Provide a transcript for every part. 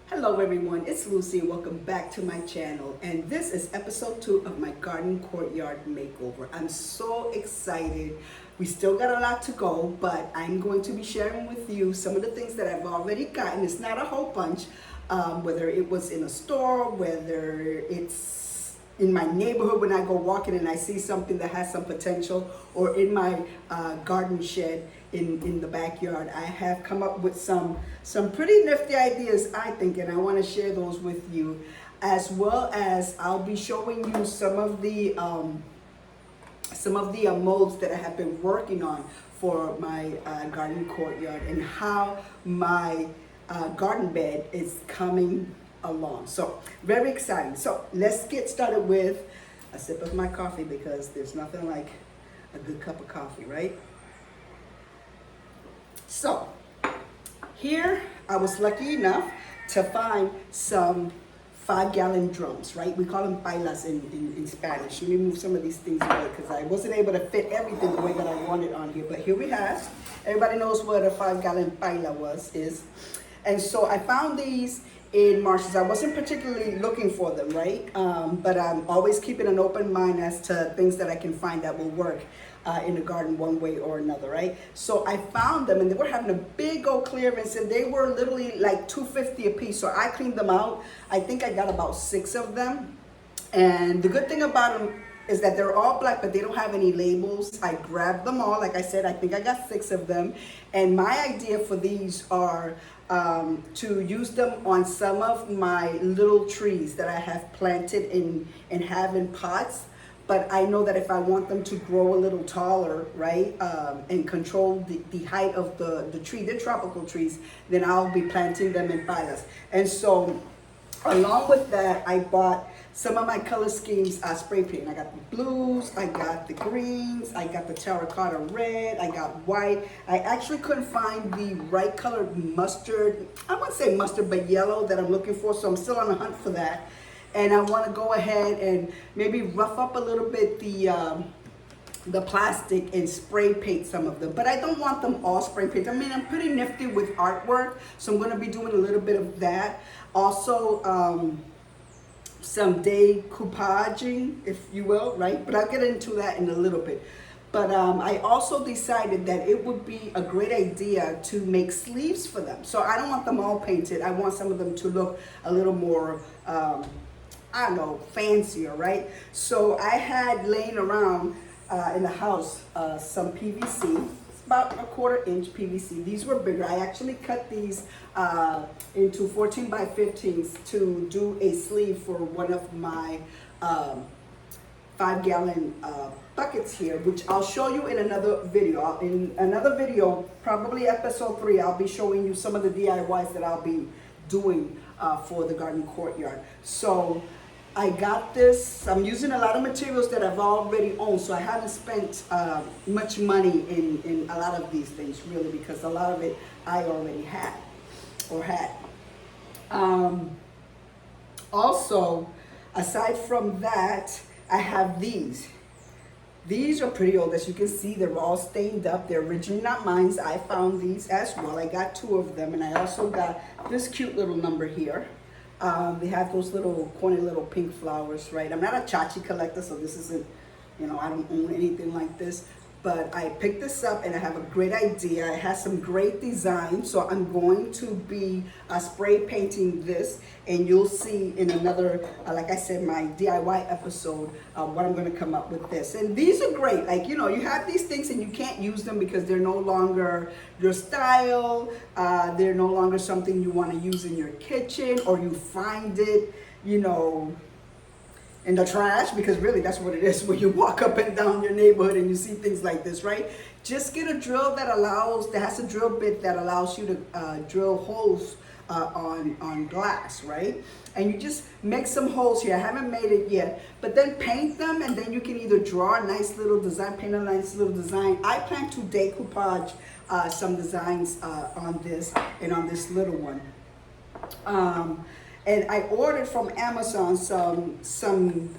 Hello everyone, it's Lucy. Welcome back to my channel, and this is episode 2 of my garden courtyard makeover. I'm so excited. We still got a lot to go, but I'm going to be sharing with you some of the things that I've already gotten. It's not a whole bunch, whether it was in a store, whether it's in my neighborhood when I go walking and I see something that has some potential, or in my garden shed in the backyard. I have come up with some pretty nifty ideas, I think, and I want to share those with you, as well as I'll be showing you some of the molds that I have been working on for my garden courtyard, and how my garden bed is coming along. So very exciting. So let's get started with a sip of my coffee, because there's nothing like a good cup of coffee, right? So here I was lucky enough to find some 5-gallon drums, right? We call them pailas in Spanish. Let me move some of these things away because I wasn't able to fit everything the way that I wanted on here. But here we have, everybody knows what a 5-gallon paila is. And so I found these in Marshalls. I wasn't particularly looking for them, right? But I'm always keeping an open mind as to things that I can find that will work in the garden one way or another, right? So I found them, and they were having a big old clearance, and they were literally like $2.50 a piece. So I cleaned them out. I think I got about 6 of them. And the good thing about them is that they're all black, but they don't have any labels. I grabbed them all. Like I said, I think I got 6 of them. And my idea for these are to use them on some of my little trees that I have planted and have in pots. But I know that if I want them to grow a little taller, right, and control the height of the tree, they're tropical trees, then I'll be planting them in pailas. And so along with that, I bought some of my color schemes spray paint. I got the blues, I got the greens, I got the terracotta red, I got white. I actually couldn't find the right colored mustard. I wouldn't say mustard, but yellow that I'm looking for. So I'm still on the hunt for that. And I want to go ahead and maybe rough up a little bit the plastic and spray paint some of them. But I don't want them all spray paint. I mean, I'm pretty nifty with artwork, so I'm going to be doing a little bit of that. Also, some decoupaging, if you will, right? But I'll get into that in a little bit. But I also decided that it would be a great idea to make sleeves for them. So I don't want them all painted. I want some of them to look a little more, I don't know, fancier, right? So I had laying around in the house some PVC. It's about a 1/4 inch PVC. These were bigger. I actually cut these into 14 by 15s to do a sleeve for one of my 5-gallon buckets here, which I'll show you in another video. In another video, probably episode 3, I'll be showing you some of the DIYs that I'll be doing for the garden courtyard. So I got this. I'm using a lot of materials that I've already owned, so I haven't spent much money in a lot of these things, really, because a lot of it I already had. Also, aside from that, I have these. These are pretty old. As you can see, they're all stained up. They're originally not mine. I found these as well. I got 2 of them, and I also got this cute little number here. They have those little corny little pink flowers, right? I'm not a chachi collector, so this isn't, you know, I don't own anything like this. But I picked this up, and I have a great idea. It has some great design, so I'm going to be spray painting this, and you'll see in another, like I said, my DIY episode, what I'm going to come up with this. And these are great. Like, you know, you have these things and you can't use them because they're no longer your style. They're no longer something you want to use in your kitchen, or you find it, you know, in the trash, because really that's what it is when you walk up and down your neighborhood and you see things like this, right? Just get a drill that has a drill bit that allows you to drill holes on glass, right? And you just make some holes here. I haven't made it yet, but then paint them, and then you can either draw a nice little design, paint a nice little design. I plan to decoupage some designs on this and on this little one. And I ordered from Amazon some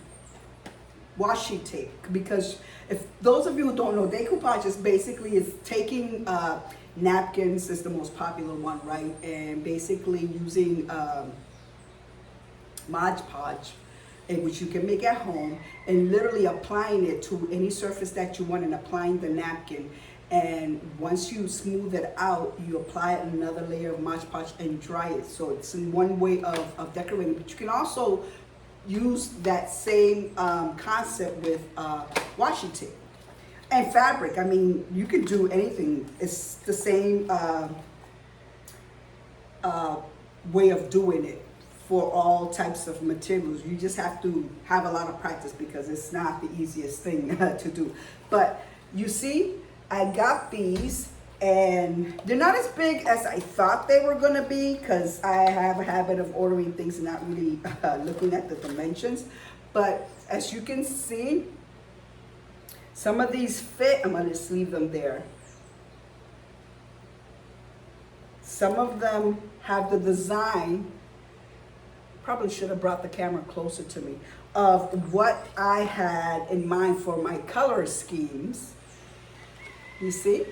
washi tape, because if those of you who don't know, decoupage is basically taking napkins is the most popular one, right? And basically using Mod Podge, which you can make at home, and literally applying it to any surface that you want and applying the napkin. And once you smooth it out, you apply another layer of Mod Podge and dry it. So it's in one way of decorating. But you can also use that same concept with washi tape and fabric. I mean, you could do anything. It's the same way of doing it for all types of materials. You just have to have a lot of practice because it's not the easiest thing to do. But you see, I got these, and they're not as big as I thought they were gonna be because I have a habit of ordering things and not really looking at the dimensions. But as you can see, some of these fit. I'm gonna just leave them there. Some of them have the design, probably should have brought the camera closer to me, of what I had in mind for my color schemes. You see?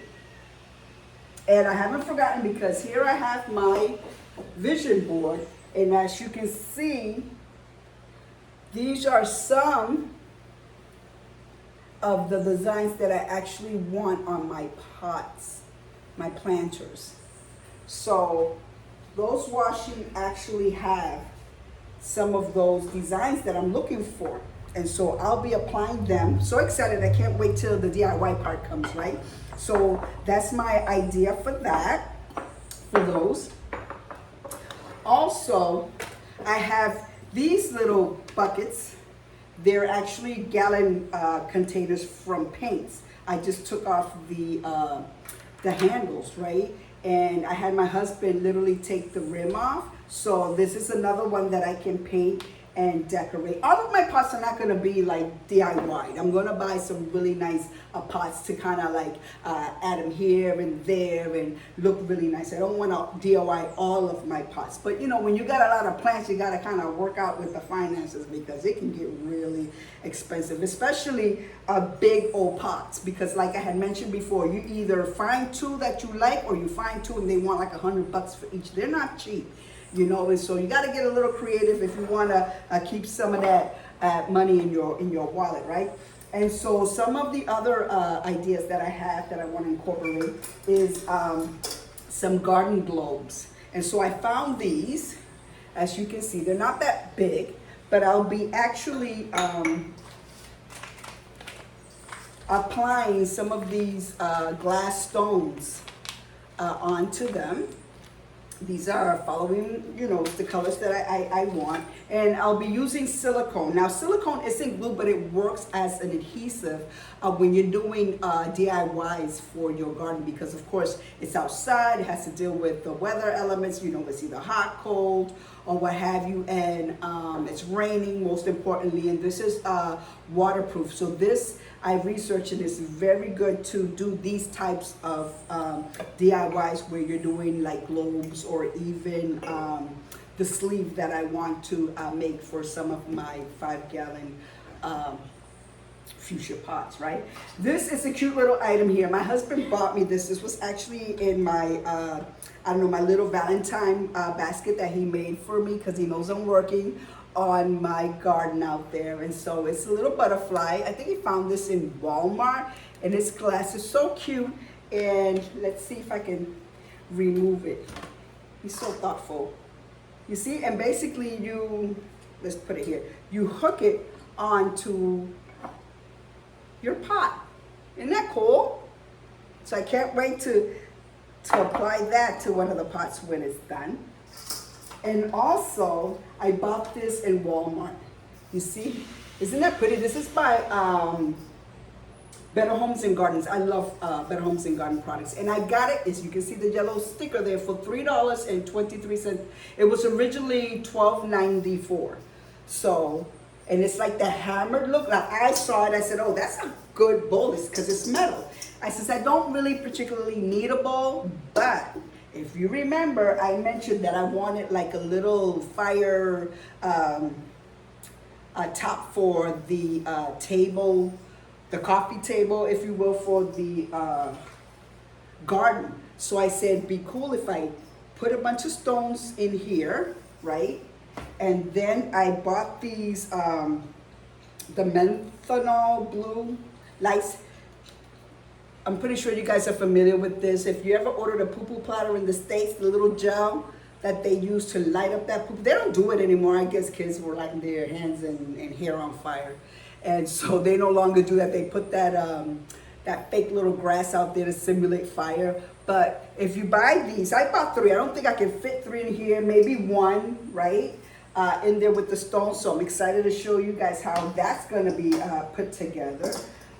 And I haven't forgotten, because here I have my vision board, and as you can see, these are some of the designs that I actually want on my pots, my planters. So those washi actually have some of those designs that I'm looking for. And so I'll be applying them. So excited, I can't wait till the DIY part comes, right? So that's my idea for that, for those. Also, I have these little buckets. They're actually gallon containers from paints. I just took off the handles, right? And I had my husband literally take the rim off. So this is another one that I can paint and decorate. All of my pots are not gonna be like DIY. I'm gonna buy some really nice pots to kind of like add them here and there and look really nice. I don't wanna DIY all of my pots. But you know, when you got a lot of plants, you gotta kind of work out with the finances because it can get really expensive, especially big old pots. Because like I had mentioned before, you either find two that you like or you find two and they want like $100 for each. They're not cheap. You know, and so you got to get a little creative if you want to keep some of that money in your wallet, right? And so some of the other ideas that I have that I want to incorporate is some garden globes. And so I found these. As you can see, they're not that big, but I'll be actually applying some of these glass stones onto them. These are following, you know, the colors that I want. And I'll be using silicone. Now, silicone isn't glue, but it works as an adhesive when you're doing DIYs for your garden, because of course it's outside, it has to deal with the weather elements, you know, it's either hot, cold, or what have you, and it's raining most importantly, and this is waterproof. So this, I've researched, and it's very good to do these types of DIYs where you're doing like globes or even the sleeve that I want to make for some of my 5-gallon fuchsia pots, right? This is a cute little item here. My husband bought me this. This was actually in my, I don't know, my little Valentine basket that he made for me because he knows I'm working on my garden out there. And so it's a little butterfly. I think he found this in Walmart, and this glass is so cute. And let's see if I can remove it. He's so thoughtful. You see, and basically you, let's put it here, you hook it onto your pot. Isn't that cool? So I can't wait to apply that to one of the pots when it's done. And also, I bought this in Walmart. You see, isn't that pretty? This is by Better Homes and Gardens. I love Better Homes and Garden products. And I got it, as you can see the yellow sticker there, for $3.23. It was originally $12.94. So, and it's like the hammered look. Like I saw it, I said, oh, that's a good bowl, because it's metal. I says, I don't really particularly need a bowl, but if you remember, I mentioned that I wanted like a little fire top for the table, the coffee table, if you will, for the garden. So I said, be cool if I put a bunch of stones in here, right? And then I bought these, the methanol blue lights. I'm pretty sure you guys are familiar with this. If you ever ordered a poo-poo platter in the States, the little gel that they use to light up that poop, they don't do it anymore. I guess kids were lighting their hands and hair on fire. And so they no longer do that. They put that, that fake little grass out there to simulate fire. But if you buy these, I bought 3. I don't think I can fit 3 in here, maybe 1, right? In there with the stones. So I'm excited to show you guys how that's gonna be put together.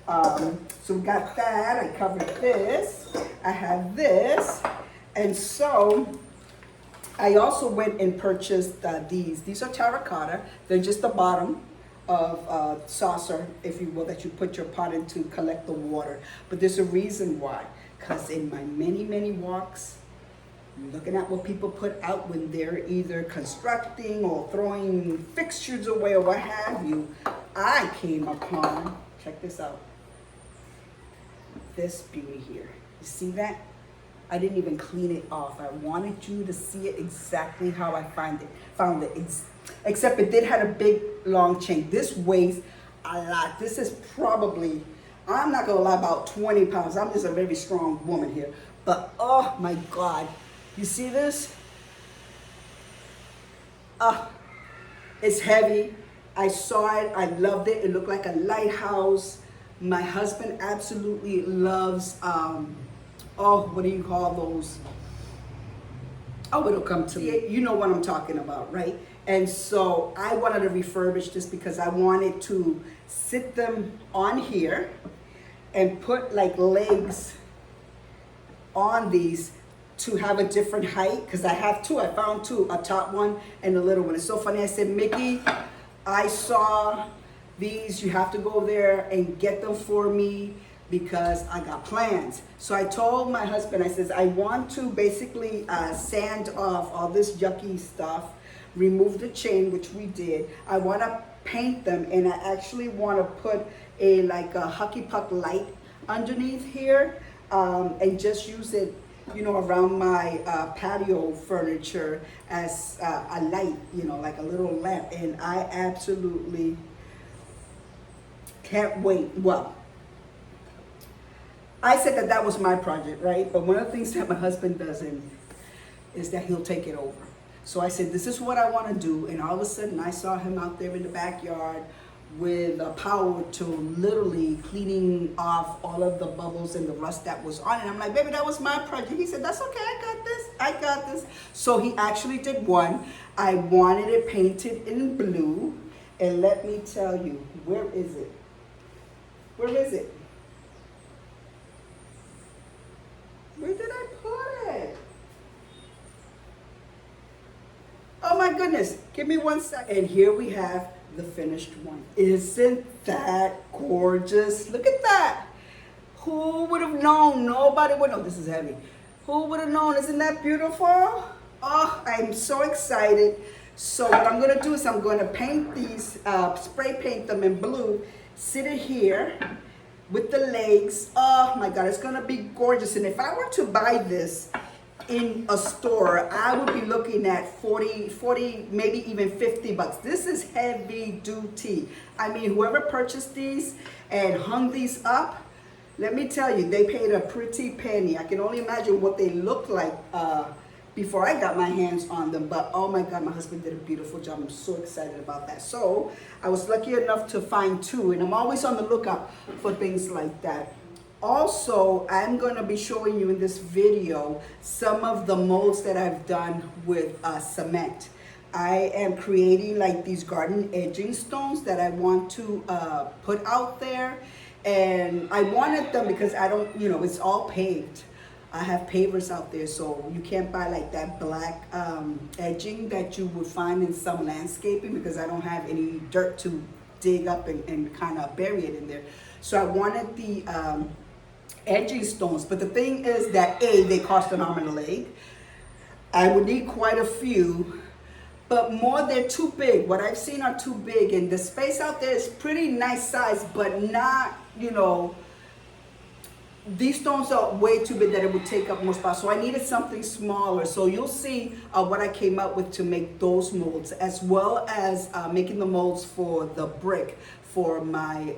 So we got that, I covered this, I have this, and so I also went and purchased these. These are terracotta. They're just the bottom of saucer, if you will, that you put your pot in to collect the water. But there's a reason why, because in my many walks, looking at what people put out when they're either constructing or throwing fixtures away or what have you, I came upon, check this out, this beauty here. You see that? I didn't even clean it off. I wanted you to see it exactly how I found it. Except it did have a big long chain. This weighs a lot. This is probably, I'm not gonna lie, about 20 pounds. I'm just a very strong woman here. But oh my God, you see this? It's heavy. I saw it, I loved it. It looked like a lighthouse. My husband absolutely loves, what do you call those? Oh, it'll come to me. You know what I'm talking about, right? And so I wanted to refurbish this because I wanted to sit them on here and put like legs on these to have a different height, because I have 2. I found 2, a top one and a little one. It's so funny. I said, Mickey, I saw these, you have to go there and get them for me because I got plans. So I told my husband, I says, I want to basically sand off all this yucky stuff, remove the chain, which we did. I want to paint them, and I actually want to put a Hucky Puck light underneath here, and just use it, you know, around my patio furniture as a light, you know, like a little lamp. And I absolutely can't wait. Well, I said that was my project, right? But one of the things that my husband does is that he'll take it over. So I said, this is what I want to do. And all of a sudden I saw him out there in the backyard with a power tool, literally cleaning off all of the bubbles and the rust that was on it. I'm like, baby, that was my project. He said, that's okay, I got this. So he actually did one. I wanted it painted in blue. And let me tell you, where is it? Where is it? Where did I put it? Oh my goodness, give me 1 second. And here we have the finished one. Isn't that gorgeous? Look at that. Who would have known? Nobody would know. This is heavy. Who would have known? Isn't that beautiful? Oh, I'm so excited. So what I'm gonna do is I'm gonna paint these, spray paint them in blue, sit it here with the legs. Oh my God, it's gonna be gorgeous. And if I were to buy this in a store, I would be looking at 40, maybe even 50 bucks. This is heavy duty. I mean, whoever purchased these and hung these up, let me tell you, they paid a pretty penny. I can only imagine what they looked like before I got my hands on them. But oh my God, my husband did a beautiful job. I'm so excited about that. So I was lucky enough to find 2, and I'm always on the lookout for things like that. Also, I'm going to be showing you in this video some of the molds that I've done with cement. I am creating like these garden edging stones that I want to put out there. And I wanted them because I don't, you know, it's all paved. I have pavers out there, so you can't buy like that black edging that you would find in some landscaping, because I don't have any dirt to dig up and kind of bury it in there. So I wanted the edging stones, but the thing is that they cost an arm and a leg. I would need quite a few, but more, they're too big. What I've seen are too big, and the space out there is pretty nice size, but not, you know, these stones are way too big that it would take up more space. So I needed something smaller. So you'll see what I came up with to make those molds, as well as making the molds for the brick for my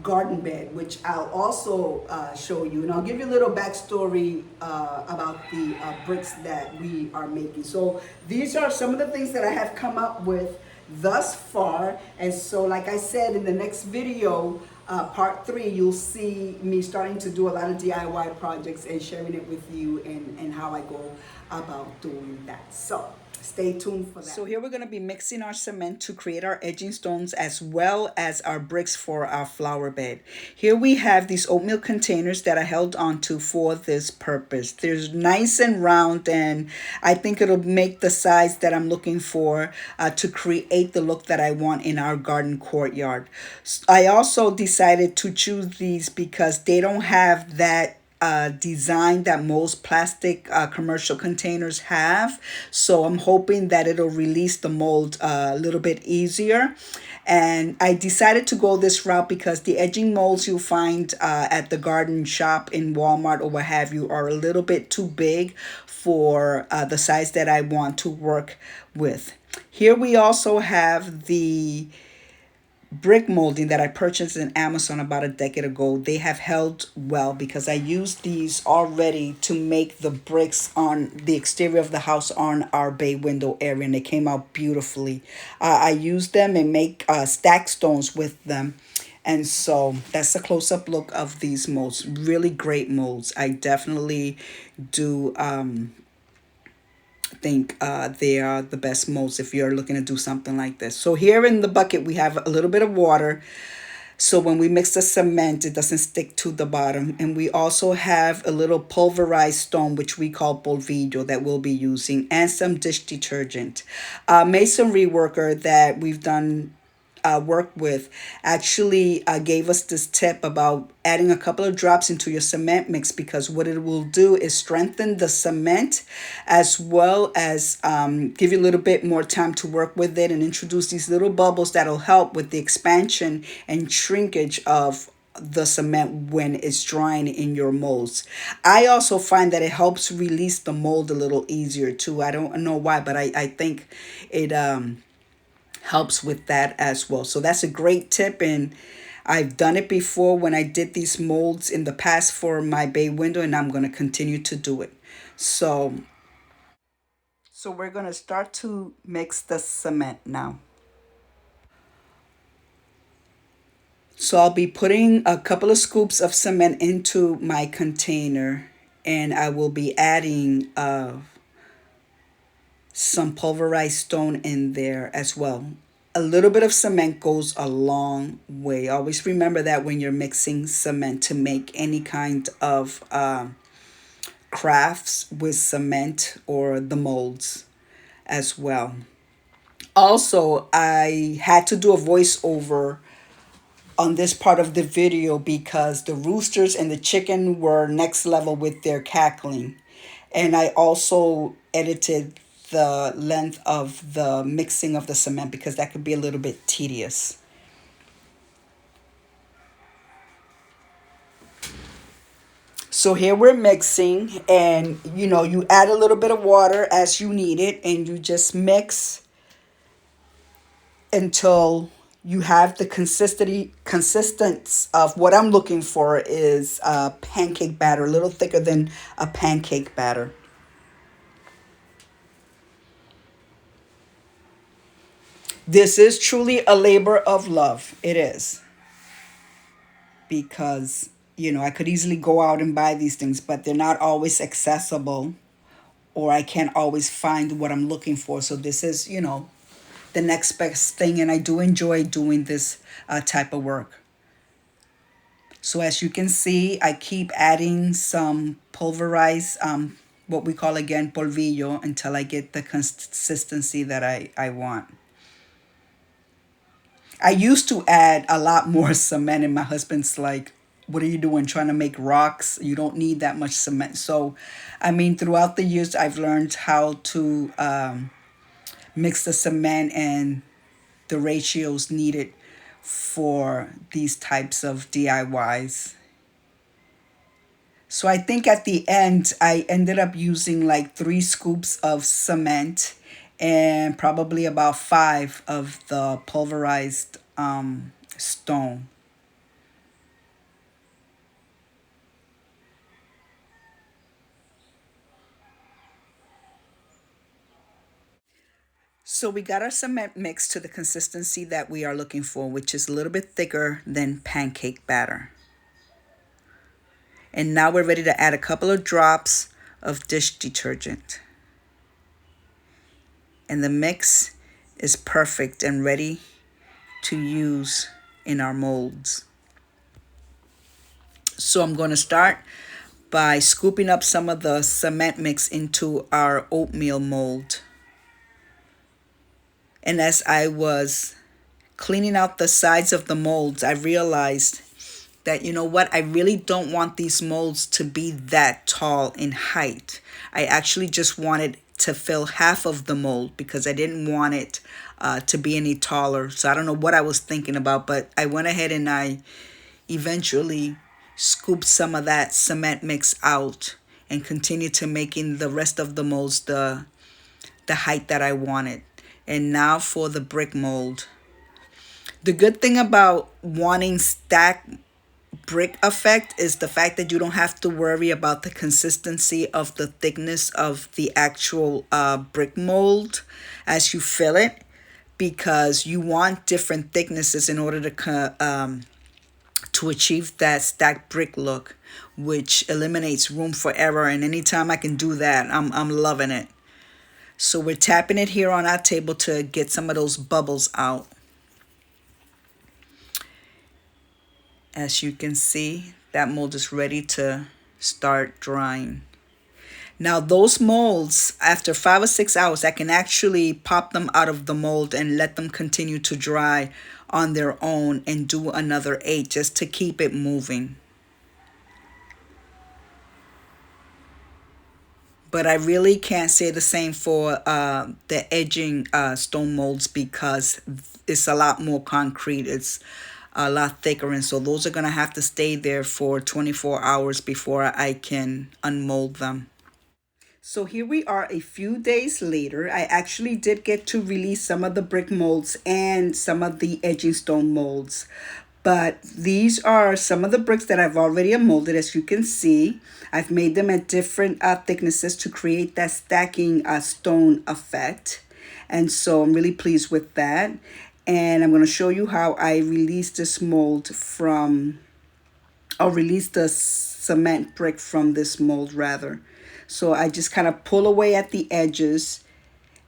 garden bed, which I'll also show you. And I'll give you a little backstory about the bricks that we are making. So these are some of the things that I have come up with thus far. And so, like I said, in the next video, part 3, you'll see me starting to do a lot of DIY projects and sharing it with you, and how I go about doing that. So stay tuned for that. So here we're going to be mixing our cement to create our edging stones, as well as our bricks for our flower bed. Here we have these oatmeal containers that I held onto for this purpose. They're nice and round, and I think it'll make the size that I'm looking for to create the look that I want in our garden courtyard. I also decided to choose these because they don't have that design that most plastic commercial containers have. So I'm hoping that it'll release the mold a little bit easier. And I decided to go this route because the edging molds you'll find at the garden shop in Walmart or what have you are a little bit too big for the size that I want to work with. Here we also have the brick molding that I purchased in Amazon about a decade ago. They have held well because I used these already to make the bricks on the exterior of the house on our bay window area, and they came out beautifully. I used them and make stack stones with them. And so that's a close-up look of these molds. Really great molds. I definitely do think they are the best molds if you're looking to do something like this. So here in the bucket we have a little bit of water, so when we mix the cement it doesn't stick to the bottom. And we also have a little pulverized stone, which we call polvillo, that we'll be using, and some dish detergent. Masonry worker that we've done work with actually gave us this tip about adding a couple of drops into your cement mix, because what it will do is strengthen the cement, as well as give you a little bit more time to work with it and introduce these little bubbles that'll help with the expansion and shrinkage of the cement when it's drying in your molds. I also find that it helps release the mold a little easier too. I don't know why, but I think it helps with that as well. So that's a great tip, and I've done it before when I did these molds in the past for my bay window, and I'm going to continue to do it. So we're going to start to mix the cement now. So I'll be putting a couple of scoops of cement into my container, and I will be adding some pulverized stone in there as well. A little bit of cement goes a long way. Always remember that when you're mixing cement, to make any kind of crafts with cement or the molds as well. Also, I had to do a voiceover on this part of the video because the roosters and the chicken were next level with their cackling. And I also edited the length of the mixing of the cement because that could be a little bit tedious. So here we're mixing, and you add a little bit of water as you need it, and you just mix until you have the consistence of what I'm looking for is a pancake batter, a little thicker than a pancake batter. This is truly a labor of love. It is. Because, I could easily go out and buy these things, but they're not always accessible, or I can't always find what I'm looking for. So this is, the next best thing, and I do enjoy doing this type of work. So as you can see, I keep adding some pulverized, what we call again polvillo, until I get the consistency that I want. I used to add a lot more cement, and my husband's like, what are you doing, trying to make rocks? You don't need that much cement. So, throughout the years, I've learned how to mix the cement and the ratios needed for these types of DIYs. So I think at the end, I ended up using like 3 scoops of cement and probably about 5 of the pulverized stone. So we got our cement mix to the consistency that we are looking for, which is a little bit thicker than pancake batter. And now we're ready to add a couple of drops of dish detergent. And the mix is perfect and ready to use in our molds. So I'm going to start by scooping up some of the cement mix into our oatmeal mold. And as I was cleaning out the sides of the molds, I realized that, you know what, I really don't want these molds to be that tall in height. I actually just wanted to fill half of the mold because I didn't want it to be any taller. So I don't know what I was thinking about, but I went ahead and I eventually scooped some of that cement mix out and continued to making the rest of the molds the height that I wanted. And now for the brick mold. The good thing about wanting stack brick effect is the fact that you don't have to worry about the consistency of the thickness of the actual brick mold as you fill it, because you want different thicknesses in order to achieve that stacked brick look, which eliminates room for error. And anytime I can do that, I'm loving it. So we're tapping it here on our table to get some of those bubbles out. As you can see, that mold is ready to start drying. Now those molds, after 5 or 6 hours, I can actually pop them out of the mold and let them continue to dry on their own and do another 8 just to keep it moving. But I really can't say the same for the edging stone molds because it's a lot more concrete. It's a lot thicker, and so those are going to have to stay there for 24 hours before I can unmold them. So here we are a few days later. I actually did get to release some of the brick molds and some of the edging stone molds. But these are some of the bricks that I've already molded. As you can see, I've made them at different thicknesses to create that stacking stone effect. And so I'm really pleased with that. And I'm going to show you how I released this mold from, or release the cement brick from this mold rather. So I just kind of pull away at the edges,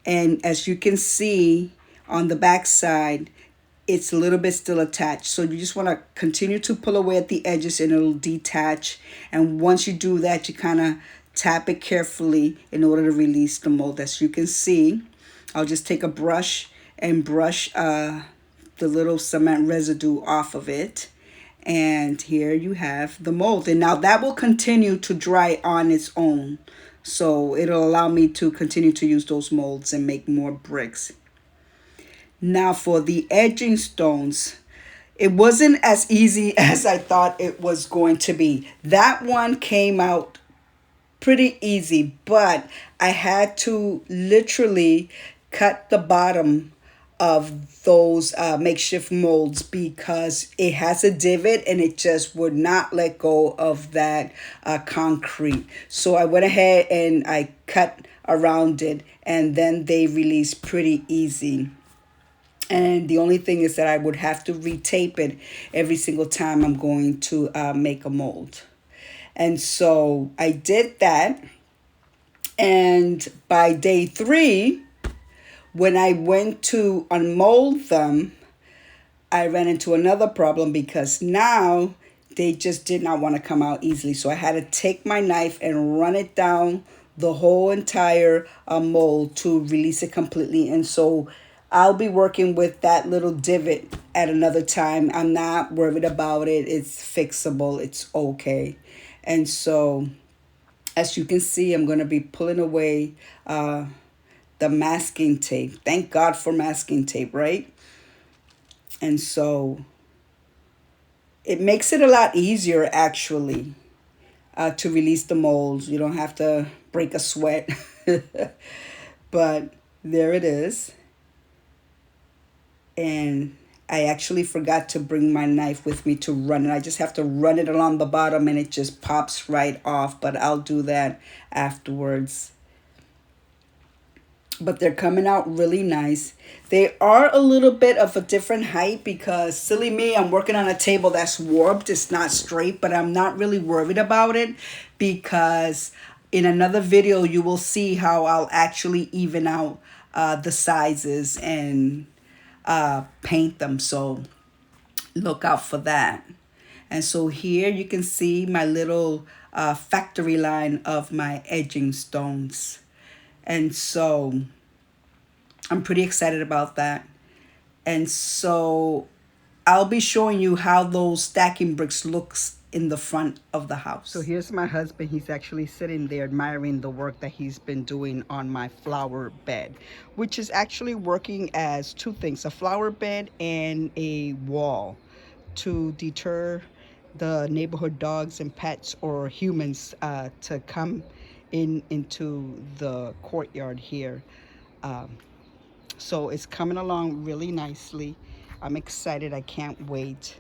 and as you can see on the back side, it's a little bit still attached. So you just want to continue to pull away at the edges and it'll detach. And once you do that, you kind of tap it carefully in order to release the mold. As you can see, I'll just take a brush and brush the little cement residue off of it. And here you have the mold. And now that will continue to dry on its own. So it'll allow me to continue to use those molds and make more bricks. Now for the edging stones, it wasn't as easy as I thought it was going to be. That one came out pretty easy, but I had to literally cut the bottom of those makeshift molds because it has a divot and it just would not let go of that concrete. So I went ahead and I cut around it, and then they released pretty easy. And the only thing is that I would have to retape it every single time I'm going to make a mold. And so I did that. And by day 3, when I went to unmold them, I ran into another problem because now they just did not want to come out easily. So I had to take my knife and run it down the whole entire mold to release it completely. And so I'll be working with that little divot at another time. I'm not worried about it. It's fixable. It's okay. And so as you can see, I'm going to be pulling away the masking tape. Thank God for masking tape, right? And so it makes it a lot easier actually to release the molds. You don't have to break a sweat. But there it is. And I actually forgot to bring my knife with me to run it. I just have to run it along the bottom and it just pops right off. But I'll do that afterwards. But they're coming out really nice. They are a little bit of a different height because, silly me, I'm working on a table that's warped. It's not straight, but I'm not really worried about it because in another video you will see how I'll actually even out the sizes and paint them. So look out for that. And so here you can see my little factory line of my edging stones. And so I'm pretty excited about that. And so I'll be showing you how those stacking bricks looks in the front of the house. So here's my husband. He's actually sitting there admiring the work that he's been doing on my flower bed, which is actually working as two things, a flower bed and a wall to deter the neighborhood dogs and pets or humans to come into the courtyard here. So it's coming along really nicely. I'm excited. I can't wait.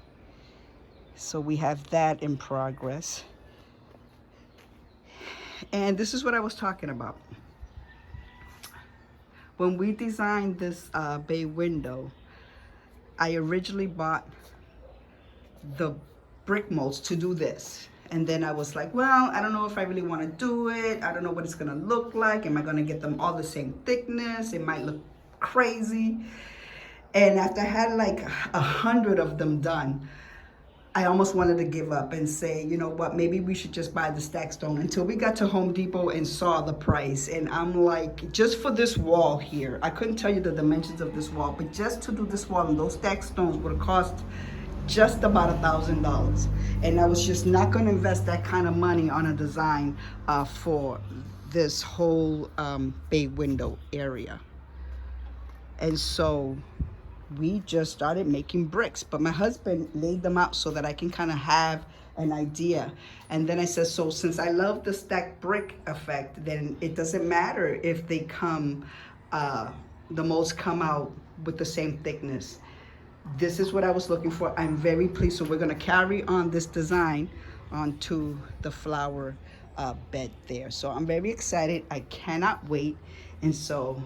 So we have that in progress. And this is what I was talking about. When we designed this bay window, I originally bought the brick molds to do this. And then I was like, well, I don't know if I really want to do it. I don't know what it's going to look like. Am I going to get them all the same thickness? It might look crazy. And after I had like 100 of them done, I almost wanted to give up and say, you know what, maybe we should just buy the stack stone, until we got to Home Depot and saw the price. And I'm like, just for this wall here, I couldn't tell you the dimensions of this wall, but just to do this wall and those stack stones would have cost just about $1,000. And I was just not going to invest that kind of money on a design for this whole bay window area. And so we just started making bricks, but my husband laid them out so that I can kind of have an idea. And then I said, so since I love the stacked brick effect, then it doesn't matter if they come, the molds come out with the same thickness. This is what I was looking for. I'm very pleased. So we're gonna carry on this design onto the flower bed there. So I'm very excited. I cannot wait. And so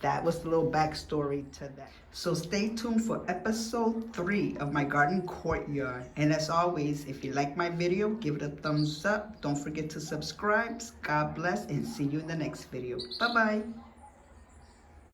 that was the little backstory to that. So stay tuned for episode 3 of my garden courtyard. And as always, if you like my video, give it a thumbs up. Don't forget to subscribe. God bless and see you in the next video. Bye-bye.